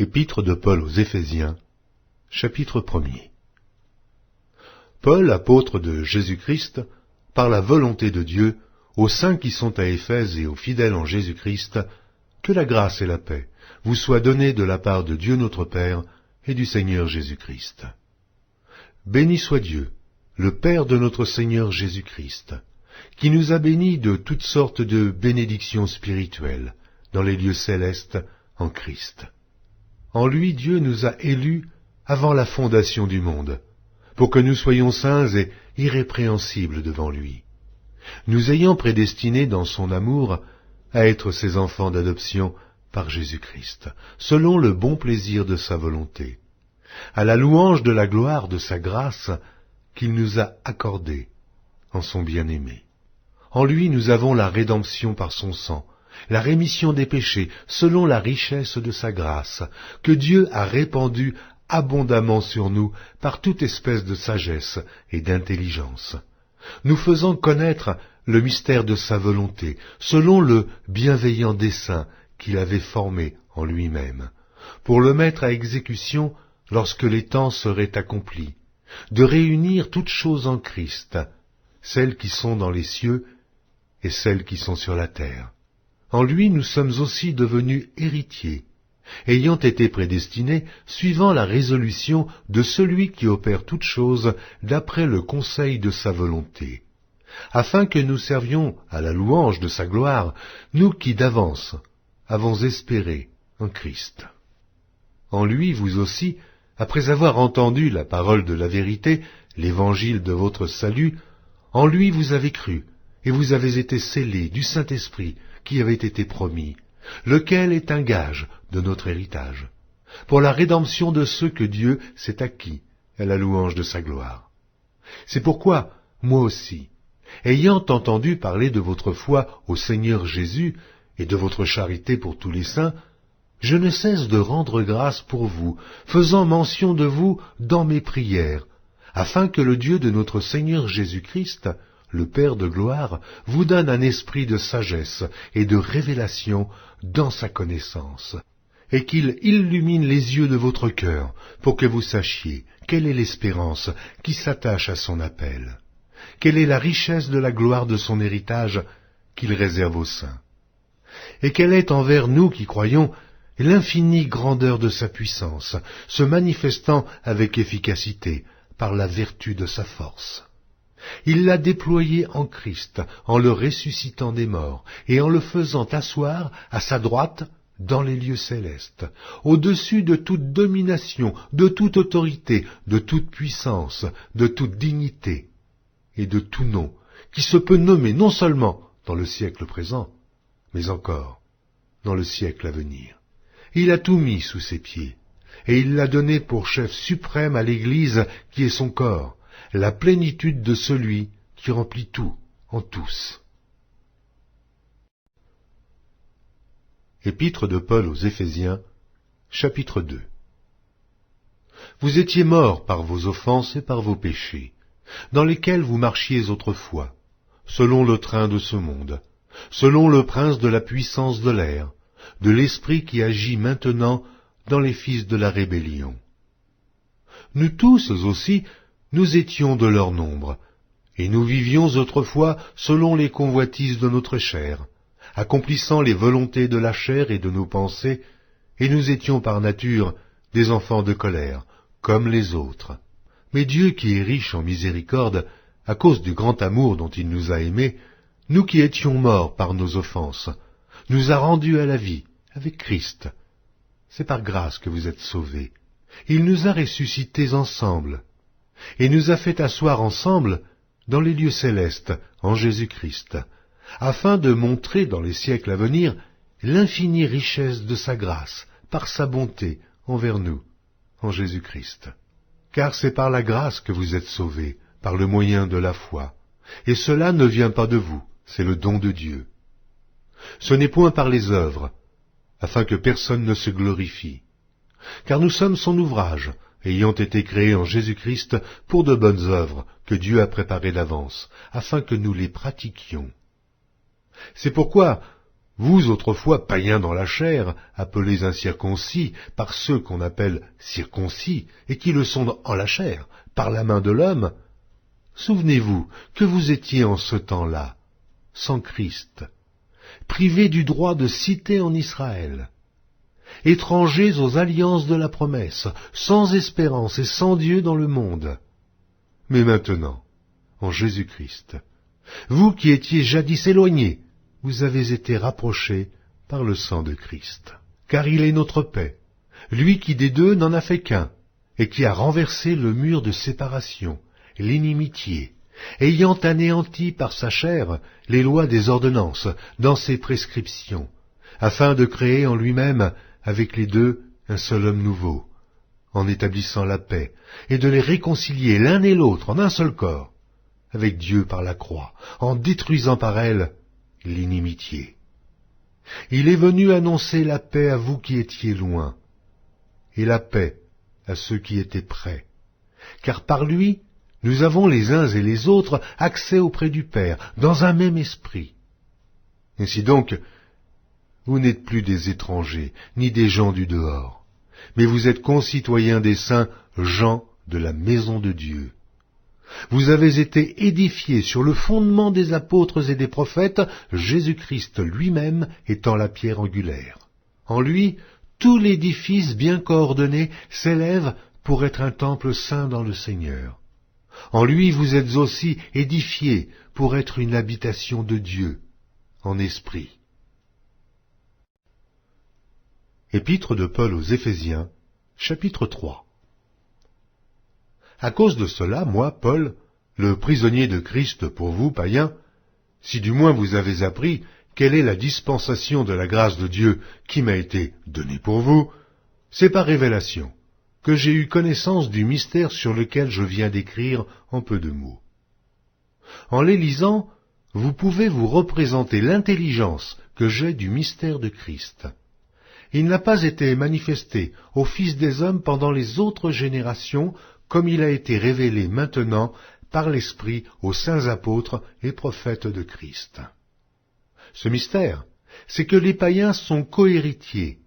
Épître de Paul aux Éphésiens, chapitre 1er. Paul, apôtre de Jésus-Christ, par la volonté de Dieu, aux saints qui sont à Éphèse et aux fidèles en Jésus-Christ, que la grâce et la paix vous soient données de la part de Dieu notre Père et du Seigneur Jésus-Christ. Béni soit Dieu, le Père de notre Seigneur Jésus-Christ, qui nous a bénis de toutes sortes de bénédictions spirituelles dans les lieux célestes en Christ. En lui, Dieu nous a élus avant la fondation du monde, pour que nous soyons saints et irrépréhensibles devant lui, nous ayant prédestinés dans son amour à être ses enfants d'adoption par Jésus-Christ, selon le bon plaisir de sa volonté, à la louange de la gloire de sa grâce qu'il nous a accordée en son bien-aimé. En lui nous avons la rédemption par son sang, la rémission des péchés selon la richesse de sa grâce, que Dieu a répandue abondamment sur nous par toute espèce de sagesse et d'intelligence, nous faisant connaître le mystère de sa volonté, selon le bienveillant dessein qu'il avait formé en lui-même, pour le mettre à exécution lorsque les temps seraient accomplis, de réunir toutes choses en Christ, celles qui sont dans les cieux et celles qui sont sur la terre. En lui nous sommes aussi devenus héritiers, ayant été prédestinés suivant la résolution de celui qui opère toutes choses d'après le conseil de sa volonté, afin que nous servions à la louange de sa gloire, nous qui d'avance avons espéré en Christ. En lui, vous aussi, après avoir entendu la parole de la vérité, l'évangile de votre salut, en lui vous avez cru, et vous avez été scellés du Saint-Esprit qui avait été promis, lequel est un gage de notre héritage, pour la rédemption de ceux que Dieu s'est acquis à la louange de sa gloire. C'est pourquoi, moi aussi, ayant entendu parler de votre foi au Seigneur Jésus et de votre charité pour tous les saints, je ne cesse de rendre grâce pour vous, faisant mention de vous dans mes prières, afin que le Dieu de notre Seigneur Jésus-Christ, le Père de gloire, vous donne un esprit de sagesse et de révélation dans sa connaissance, et qu'il illumine les yeux de votre cœur, pour que vous sachiez quelle est l'espérance qui s'attache à son appel, quelle est la richesse de la gloire de son héritage qu'il réserve aux saints, et quelle est envers nous qui croyons l'infinie grandeur de sa puissance, se manifestant avec efficacité par la vertu de sa force. Il l'a déployé en Christ, en le ressuscitant des morts, et en le faisant asseoir à sa droite dans les lieux célestes, au-dessus de toute domination, de toute autorité, de toute puissance, de toute dignité, et de tout nom, qui se peut nommer non seulement dans le siècle présent, mais encore dans le siècle à venir. Il a tout mis sous ses pieds, et il l'a donné pour chef suprême à l'Église qui est son corps, la plénitude de celui qui remplit tout en tous. Épître de Paul aux Éphésiens, chapitre 2. Vous étiez morts par vos offenses et par vos péchés, dans lesquels vous marchiez autrefois, selon le train de ce monde, selon le prince de la puissance de l'air, de l'esprit qui agit maintenant dans les fils de la rébellion. Nous tous aussi, nous étions de leur nombre, et nous vivions autrefois selon les convoitises de notre chair, accomplissant les volontés de la chair et de nos pensées, et nous étions par nature des enfants de colère, comme les autres. Mais Dieu qui est riche en miséricorde, à cause du grand amour dont il nous a aimés, nous qui étions morts par nos offenses, nous a rendus à la vie avec Christ. C'est par grâce que vous êtes sauvés. Il nous a ressuscités ensemble, et nous a fait asseoir ensemble dans les lieux célestes en Jésus-Christ, afin de montrer dans les siècles à venir l'infinie richesse de sa grâce par sa bonté envers nous en Jésus-Christ. Car c'est par la grâce que vous êtes sauvés, par le moyen de la foi, et cela ne vient pas de vous, c'est le don de Dieu. Ce n'est point par les œuvres, afin que personne ne se glorifie, car nous sommes son ouvrage, ayant été créés en Jésus-Christ pour de bonnes œuvres que Dieu a préparées d'avance, afin que nous les pratiquions. C'est pourquoi Vous, autrefois païens dans la chair, appelés incirconcis par ceux qu'on appelle circoncis, et qui le sont en la chair, par la main de l'homme, souvenez-vous que vous étiez en ce temps-là, sans Christ, privés du droit de cité en Israël, étrangers aux alliances de la promesse, sans espérance et sans Dieu dans le monde. Mais maintenant, en Jésus-Christ, vous qui étiez jadis éloignés, vous avez été rapprochés par le sang de Christ. Car il est notre paix, lui qui des deux n'en a fait qu'un, et qui a renversé le mur de séparation, l'inimitié, ayant anéanti par sa chair les lois des ordonnances dans ses prescriptions, afin de créer en lui-même avec les deux un seul homme nouveau, en établissant la paix, et de les réconcilier l'un et l'autre en un seul corps, avec Dieu par la croix, en détruisant par elle l'inimitié. Il est venu annoncer la paix à vous qui étiez loin, et la paix à ceux qui étaient près. Car par lui, nous avons les uns et les autres accès auprès du Père, dans un même esprit. Ainsi donc, vous n'êtes plus des étrangers, ni des gens du dehors, mais vous êtes concitoyens des saints, gens de la maison de Dieu. Vous avez été édifiés sur le fondement des apôtres et des prophètes, Jésus-Christ lui-même étant la pierre angulaire. En lui, tout l'édifice bien coordonné s'élève pour être un temple saint dans le Seigneur. En lui, vous êtes aussi édifiés pour être une habitation de Dieu, en esprit. Épître de Paul aux Éphésiens, chapitre 3. À cause de cela, moi, Paul, le prisonnier de Christ pour vous, païens, si du moins vous avez appris quelle est la dispensation de la grâce de Dieu qui m'a été donnée pour vous, c'est par révélation que j'ai eu connaissance du mystère sur lequel je viens d'écrire en peu de mots. En les lisant, vous pouvez vous représenter l'intelligence que j'ai du mystère de Christ. Il n'a pas été manifesté aux fils des hommes pendant les autres générations, comme il a été révélé maintenant par l'Esprit aux saints apôtres et prophètes de Christ. Ce mystère, c'est que les païens sont cohéritiers,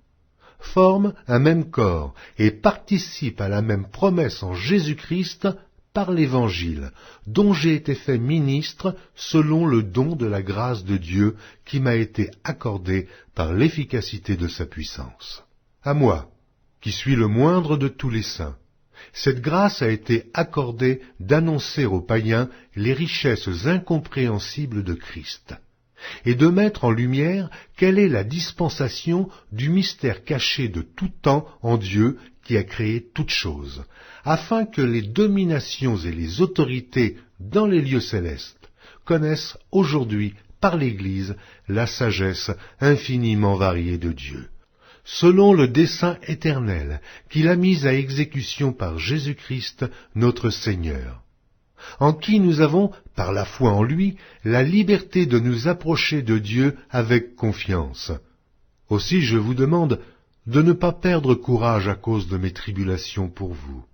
forment un même corps et participent à la même promesse en Jésus-Christ par l'Évangile, dont j'ai été fait ministre selon le don de la grâce de Dieu qui m'a été accordé par l'efficacité de sa puissance. À moi, qui suis le moindre de tous les saints, cette grâce a été accordée d'annoncer aux païens les richesses incompréhensibles de Christ, et de mettre en lumière quelle est la dispensation du mystère caché de tout temps en Dieu qui a créé toutes choses, afin que les dominations et les autorités dans les lieux célestes connaissent aujourd'hui par l'Église la sagesse infiniment variée de Dieu, selon le dessein éternel qu'il a mis à exécution par Jésus-Christ notre Seigneur, en qui nous avons, par la foi en lui, la liberté de nous approcher de Dieu avec confiance. Aussi je vous demande de ne pas perdre courage à cause de mes tribulations pour vous.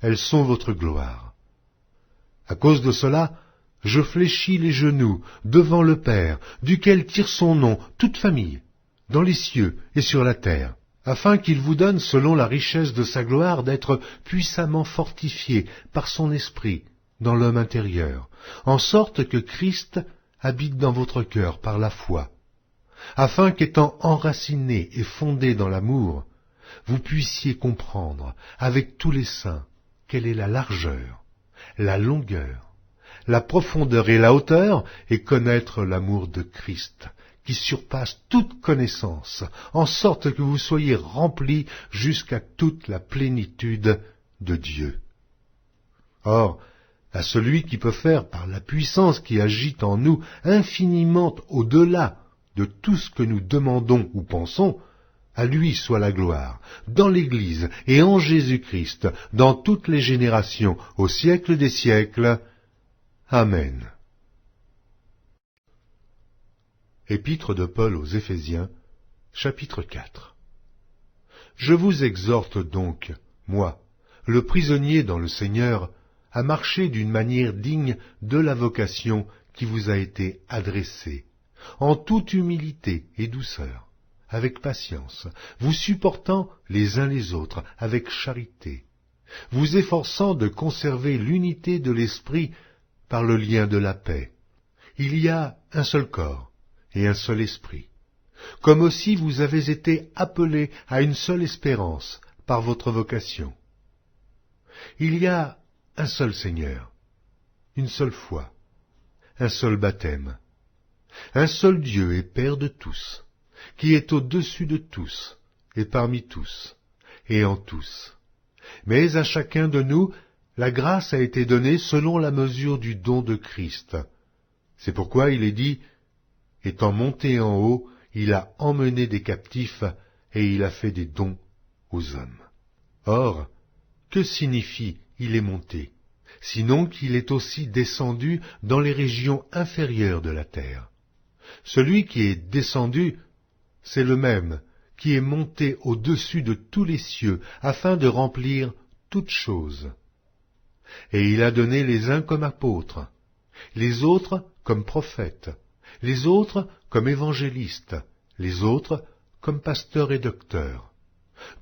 Elles sont votre gloire. À cause de cela, je fléchis les genoux devant le Père, duquel tire son nom toute famille, dans les cieux et sur la terre, afin qu'il vous donne, selon la richesse de sa gloire, d'être puissamment fortifié par son esprit dans l'homme intérieur, en sorte que Christ habite dans votre cœur par la foi, afin qu'étant enraciné et fondé dans l'amour, vous puissiez comprendre, avec tous les saints, quelle est la largeur, la longueur, la profondeur et la hauteur, et connaître l'amour de Christ, qui surpasse toute connaissance, en sorte que vous soyez remplis jusqu'à toute la plénitude de Dieu. Or, à celui qui peut faire, par la puissance qui agit en nous, infiniment au-delà de tout ce que nous demandons ou pensons, à lui soit la gloire, dans l'Église et en Jésus-Christ, dans toutes les générations, au siècle des siècles. Amen. Épître de Paul aux Éphésiens, chapitre 4. Je vous exhorte donc, moi, le prisonnier dans le Seigneur, à marcher d'une manière digne de la vocation qui vous a été adressée, en toute humilité et douceur, avec patience, vous supportant les uns les autres avec charité, vous efforçant de conserver l'unité de l'esprit par le lien de la paix. Il y a un seul corps et un seul esprit, comme aussi vous avez été appelés à une seule espérance par votre vocation. Il y a un seul Seigneur, une seule foi, un seul baptême, un seul Dieu et Père de tous, qui est au-dessus de tous, et parmi tous, et en tous. Mais à chacun de nous, la grâce a été donnée selon la mesure du don de Christ. C'est pourquoi il est dit, « Étant monté en haut, il a emmené des captifs, et il a fait des dons aux hommes. » Or, que signifie « il est monté » sinon qu'il est aussi descendu dans les régions inférieures de la terre. Celui qui est descendu, c'est le même qui est monté au-dessus de tous les cieux, afin de remplir toutes choses. Et il a donné les uns comme apôtres, les autres comme prophètes, les autres comme évangélistes, les autres comme pasteurs et docteurs,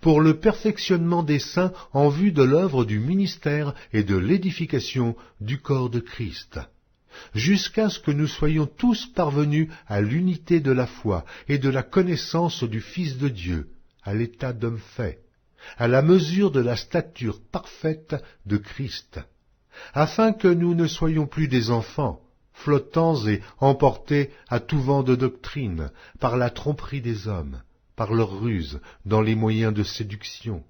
pour le perfectionnement des saints en vue de l'œuvre du ministère et de l'édification du corps de Christ, jusqu'à ce que nous soyons tous parvenus à l'unité de la foi et de la connaissance du Fils de Dieu, à l'état d'homme fait, à la mesure de la stature parfaite de Christ, afin que nous ne soyons plus des enfants, flottants et emportés à tout vent de doctrine, par la tromperie des hommes, par leur ruse, dans les moyens de séduction,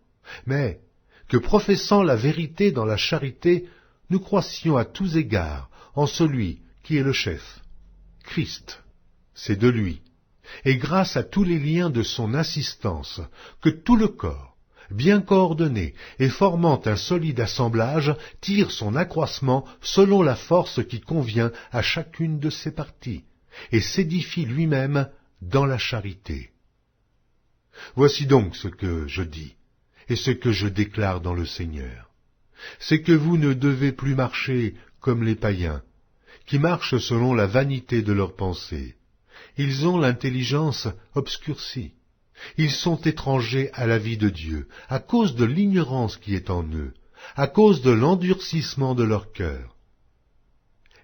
mais que, professant la vérité dans la charité, nous croissions à tous égards en celui qui est le chef, Christ. C'est de lui, et grâce à tous les liens de son assistance, que tout le corps, bien coordonné et formant un solide assemblage, tire son accroissement selon la force qui convient à chacune de ses parties, et s'édifie lui-même dans la charité. Voici donc ce que je dis, et ce que je déclare dans le Seigneur. C'est que vous ne devez plus marcher comme les païens, qui marchent selon la vanité de leurs pensées. Ils ont l'intelligence obscurcie. Ils sont étrangers à la vie de Dieu, à cause de l'ignorance qui est en eux, à cause de l'endurcissement de leur cœur.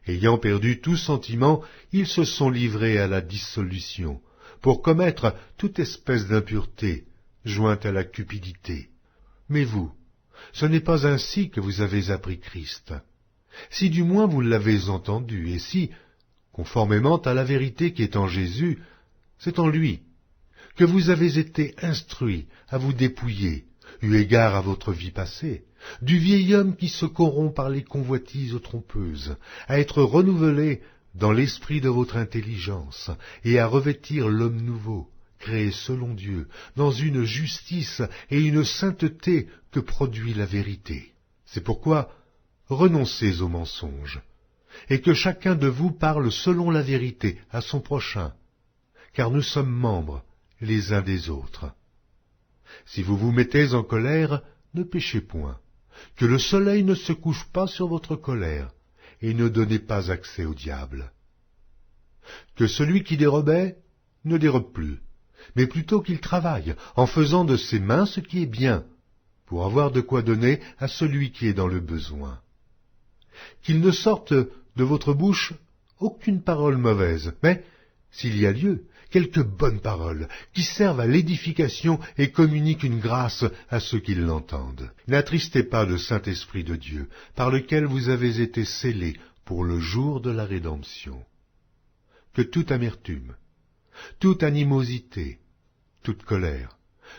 Ayant perdu tout sentiment, ils se sont livrés à la dissolution, pour commettre toute espèce d'impureté, jointe à la cupidité. Mais vous, ce n'est pas ainsi que vous avez appris Christ. Si du moins vous l'avez entendu, et si, conformément à la vérité qui est en Jésus, c'est en lui, que vous avez été instruits à vous dépouiller, eu égard à votre vie passée, du vieil homme qui se corrompt par les convoitises trompeuses, à être renouvelé dans l'esprit de votre intelligence, et à revêtir l'homme nouveau, créé selon Dieu, dans une justice et une sainteté que produit la vérité. C'est pourquoi renoncez aux mensonges, et que chacun de vous parle selon la vérité à son prochain, car nous sommes membres les uns des autres. Si vous vous mettez en colère, ne péchez point, que le soleil ne se couche pas sur votre colère, et ne donnez pas accès au diable. Que celui qui dérobait ne dérobe plus, mais plutôt qu'il travaille, en faisant de ses mains ce qui est bien, pour avoir de quoi donner à celui qui est dans le besoin. Qu'il ne sorte de votre bouche aucune parole mauvaise, mais, s'il y a lieu, quelques bonnes paroles, qui servent à l'édification et communiquent une grâce à ceux qui l'entendent. N'attristez pas le Saint-Esprit de Dieu, par lequel vous avez été scellés pour le jour de la rédemption. Que toute amertume, toute animosité, toute colère,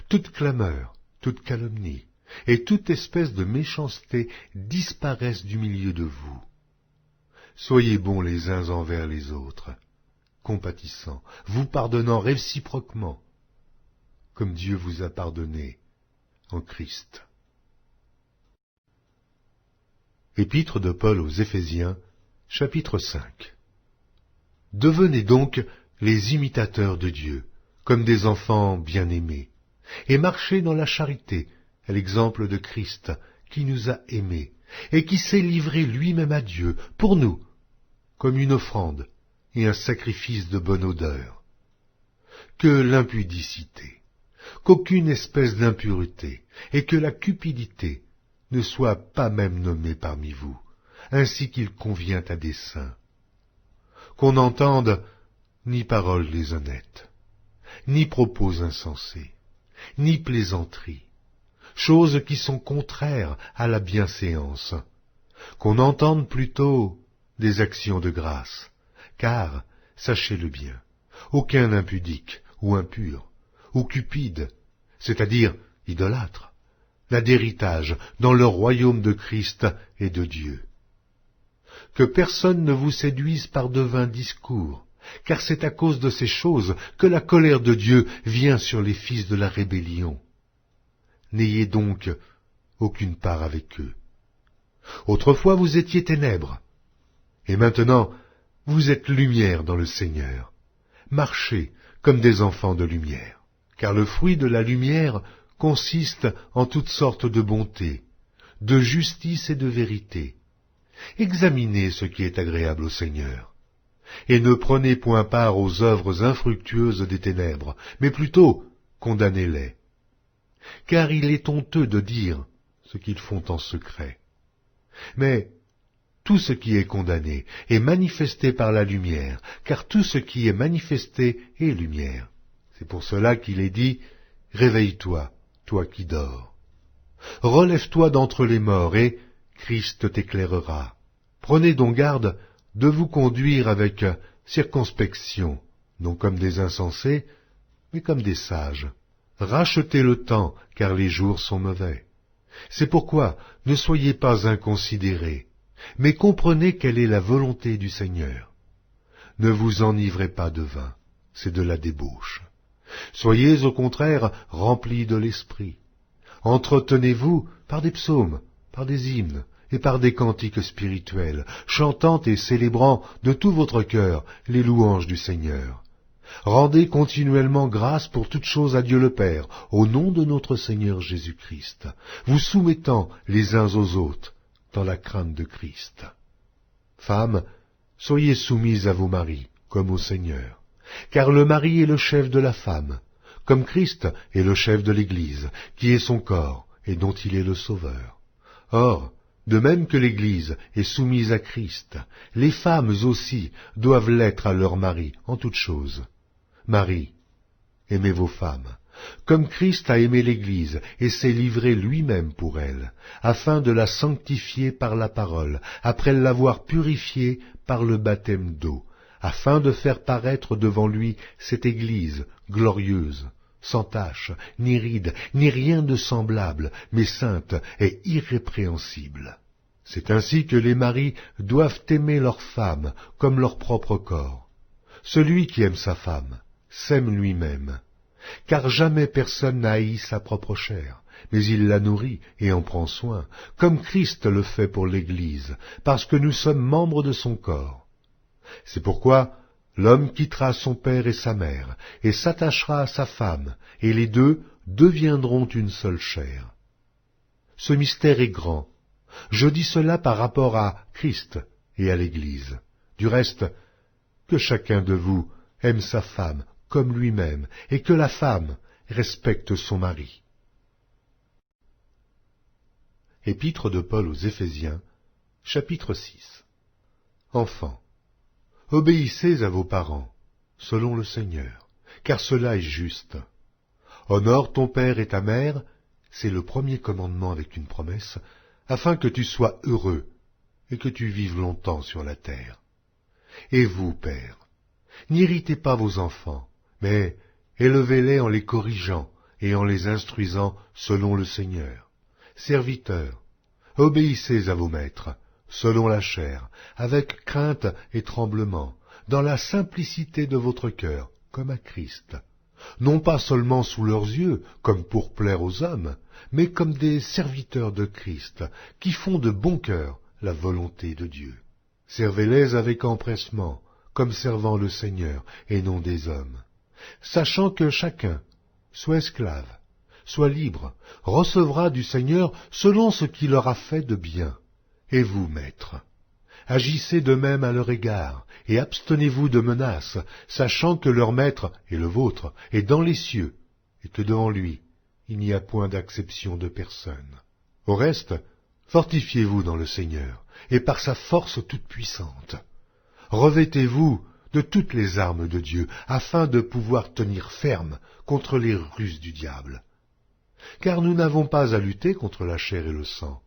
toute clameur, toute calomnie, et toute espèce de méchanceté disparaissent du milieu de vous. Soyez bons les uns envers les autres, compatissants, vous pardonnant réciproquement, comme Dieu vous a pardonné en Christ. Épître de Paul aux Éphésiens, chapitre 5. Devenez donc les imitateurs de Dieu, comme des enfants bien-aimés, et marchez dans la charité, à l'exemple de Christ, qui nous a aimés, et qui s'est livré lui-même à Dieu, pour nous, comme une offrande, et un sacrifice de bonne odeur. Que l'impudicité, qu'aucune espèce d'impureté, et que la cupidité ne soient pas même nommées parmi vous, ainsi qu'il convient à des saints. Qu'on n'entende ni paroles déshonnêtes, ni propos insensés, ni plaisanteries, choses qui sont contraires à la bienséance, qu'on entende plutôt des actions de grâce, car, sachez-le bien, aucun impudique ou impur, ou cupide, c'est-à-dire idolâtre, n'a d'héritage dans le royaume de Christ et de Dieu. Que personne ne vous séduise par de vains discours, car c'est à cause de ces choses que la colère de Dieu vient sur les fils de la rébellion. N'ayez donc aucune part avec eux. Autrefois vous étiez ténèbres, et maintenant vous êtes lumière dans le Seigneur. Marchez comme des enfants de lumière, car le fruit de la lumière consiste en toutes sortes de bonté, de justice et de vérité. Examinez ce qui est agréable au Seigneur, et ne prenez point part aux œuvres infructueuses des ténèbres, mais plutôt condamnez-les. Car il est honteux de dire ce qu'ils font en secret. Mais tout ce qui est condamné est manifesté par la lumière, car tout ce qui est manifesté est lumière. C'est pour cela qu'il est dit, « Réveille-toi, toi qui dors. Relève-toi d'entre les morts, et Christ t'éclairera. Prenez donc garde de vous conduire avec circonspection, non comme des insensés, mais comme des sages. Rachetez le temps, car les jours sont mauvais. C'est pourquoi ne soyez pas inconsidérés, mais comprenez quelle est la volonté du Seigneur. Ne vous enivrez pas de vin, c'est de la débauche. Soyez au contraire remplis de l'esprit. Entretenez-vous par des psaumes, par des hymnes et par des cantiques spirituels, chantant et célébrant de tout votre cœur les louanges du Seigneur. Rendez continuellement grâce pour toutes choses à Dieu le Père, au nom de notre Seigneur Jésus-Christ, vous soumettant les uns aux autres dans la crainte de Christ. Femmes, soyez soumises à vos maris, comme au Seigneur, car le mari est le chef de la femme, comme Christ est le chef de l'Église, qui est son corps, et dont il est le Sauveur. Or, de même que l'Église est soumise à Christ, les femmes aussi doivent l'être à leur mari en toutes choses. Marie, aimez vos femmes, comme Christ a aimé l'Église et s'est livré lui-même pour elle, afin de la sanctifier par la parole, après l'avoir purifiée par le baptême d'eau, afin de faire paraître devant lui cette Église glorieuse, sans tache, ni ride, ni rien de semblable, mais sainte et irrépréhensible. C'est ainsi que les maris doivent aimer leurs femmes comme leur propre corps. Celui qui aime sa femme s'aime lui-même, car jamais personne n'a haï sa propre chair, mais il la nourrit et en prend soin, comme Christ le fait pour l'Église, parce que nous sommes membres de son corps. C'est pourquoi l'homme quittera son père et sa mère, et s'attachera à sa femme, et les deux deviendront une seule chair. Ce mystère est grand. Je dis cela par rapport à Christ et à l'Église. Du reste, que chacun de vous aime sa femme comme lui-même, et que la femme respecte son mari. Épître de Paul aux Éphésiens, chapitre 6. Enfants, obéissez à vos parents, selon le Seigneur, car cela est juste. Honore ton père et ta mère, c'est le premier commandement avec une promesse, afin que tu sois heureux et que tu vives longtemps sur la terre. Et vous, pères, n'irritez pas vos enfants, mais élevez-les en les corrigeant et en les instruisant selon le Seigneur. Serviteurs, obéissez à vos maîtres, selon la chair, avec crainte et tremblement, dans la simplicité de votre cœur, comme à Christ, non pas seulement sous leurs yeux, comme pour plaire aux hommes, mais comme des serviteurs de Christ, qui font de bon cœur la volonté de Dieu. Servez-les avec empressement, comme servant le Seigneur, et non des hommes, sachant que chacun, soit esclave, soit libre, recevra du Seigneur selon ce qu'il aura fait de bien. Et vous, maîtres, Agissez de même à leur égard, et abstenez-vous de menaces, sachant que leur maître et le vôtre est dans les cieux, et que devant lui, il n'y a point d'acception de personne. Au reste, fortifiez-vous dans le Seigneur, et par sa force toute puissante. Revêtez-vous de toutes les armes de Dieu, afin de pouvoir tenir ferme contre les ruses du diable. Car nous n'avons pas à lutter contre la chair et le sang,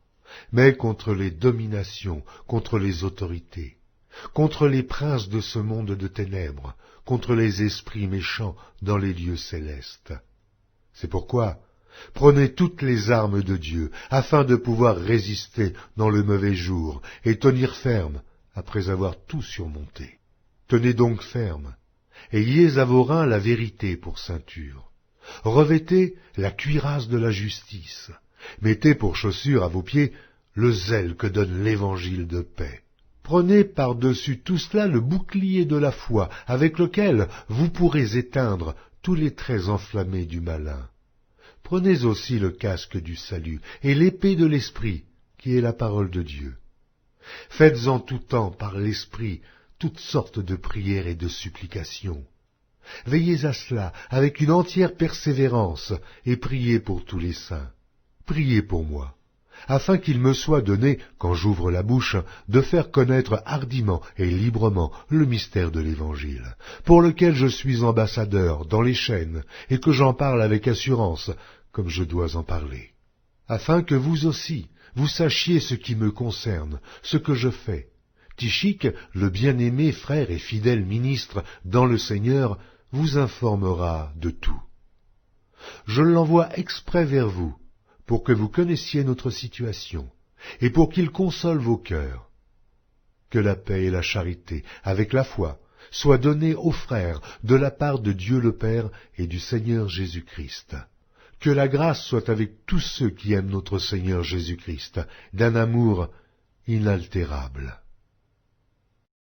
mais contre les dominations, contre les autorités, contre les princes de ce monde de ténèbres, contre les esprits méchants dans les lieux célestes. C'est pourquoi, prenez toutes les armes de Dieu, afin de pouvoir résister dans le mauvais jour, et tenir ferme après avoir tout surmonté. Tenez donc ferme, ayez à vos reins la vérité pour ceinture. Revêtez la cuirasse de la justice, mettez pour chaussure à vos pieds le zèle que donne l'évangile de paix. Prenez par-dessus tout cela le bouclier de la foi, avec lequel vous pourrez éteindre tous les traits enflammés du malin. Prenez aussi le casque du salut et l'épée de l'Esprit, qui est la parole de Dieu. Faites en tout temps par l'Esprit toutes sortes de prières et de supplications. Veillez à cela avec une entière persévérance et priez pour tous les saints. Priez pour moi, afin qu'il me soit donné, quand j'ouvre la bouche, de faire connaître hardiment et librement le mystère de l'Évangile, pour lequel je suis ambassadeur dans les chaînes, et que j'en parle avec assurance, comme je dois en parler. Afin que vous aussi, vous sachiez ce qui me concerne, ce que je fais. Tychique, le bien-aimé frère et fidèle ministre dans le Seigneur, vous informera de tout. Je l'envoie exprès vers vous, pour que vous connaissiez notre situation, et pour qu'il console vos cœurs. Que la paix et la charité, avec la foi, soient données aux frères de la part de Dieu le Père et du Seigneur Jésus-Christ. Que la grâce soit avec tous ceux qui aiment notre Seigneur Jésus-Christ, d'un amour inaltérable.